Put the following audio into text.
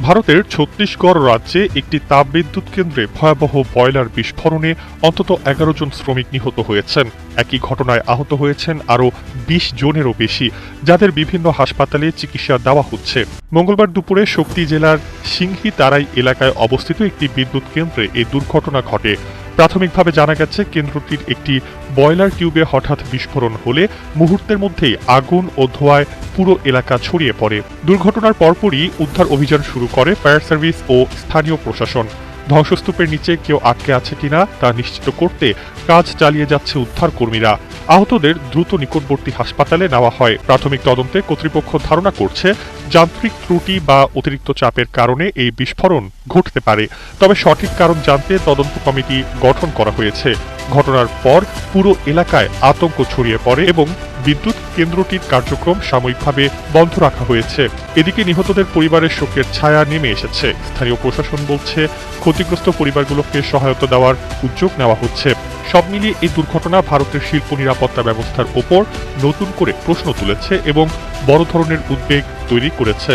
ভারতের ছত্তিশগড় রাজ্যে একটি তাপবিদ্যুৎ কেন্দ্রে ভয়াবহ বয়লার বিস্ফোরণে অন্তত ১১ জন শ্রমিক নিহত হয়েছেন। একই ঘটনায় আহত হয়েছেন আরও ২০ জনেরও বেশি, যাদের বিভিন্ন হাসপাতালে চিকিৎসা দেওয়া হচ্ছে। মঙ্গলবার দুপুরে শক্তি জেলার সিংহি তারাই এলাকায় অবস্থিত একটি বিদ্যুৎ কেন্দ্রে এই দুর্ঘটনা ঘটে। প্রাথমিকভাবে জানা গেছে, কেন্দ্রটির একটি বয়লার টিউবে হঠাৎ বিস্ফোরণ হলে মুহূর্তের মধ্যেই আগুন ও ধোঁয়ায় পুরো এলাকা ছড়িয়ে পড়ে। দুর্ঘটনার পরপরই উদ্ধার অভিযান শুরু করে ফায়ার সার্ভিস ও স্থানীয় প্রশাসন। ধ্বংসস্তূপের নিচে কেউ আটকে আছে কিনা তা নিশ্চিত করতে কাজ চালিয়ে যাচ্ছে উদ্ধার কর্মীরা। আহতদের দ্রুত নিকটবর্তী হাসপাতালে নেওয়া হয়। প্রাথমিক তদন্তে কর্তৃপক্ষ ধারণা করছে, যান্ত্রিক ত্রুটি বা অতিরিক্ত চাপের কারণে এই বিস্ফোরণ ঘটতে পারে। তবে সঠিক কারণ জানতে তদন্ত কমিটি গঠন করা হয়েছে। ঘটনার পর পুরো এলাকায় আতঙ্ক ছড়িয়ে পড়ে এবং বিদ্যুৎ কেন্দ্রটির কার্যক্রম সাময়িকভাবে বন্ধ রাখা হয়েছে। এদিকে নিহতদের পরিবারের শোকের ছায়া নেমে এসেছে। স্থানীয় প্রশাসন বলছে, ক্ষতিগ্রস্ত পরিবারগুলোকে সহায়তা দেওয়ার উদ্যোগ নেওয়া হচ্ছে। সব মিলিয়ে এই দুর্ঘটনা ভারতের শিল্প নিরাপত্তা ব্যবস্থার ওপর নতুন করে প্রশ্ন তুলেছে এবং বড় ধরনের উদ্বেগ তৈরি করেছে।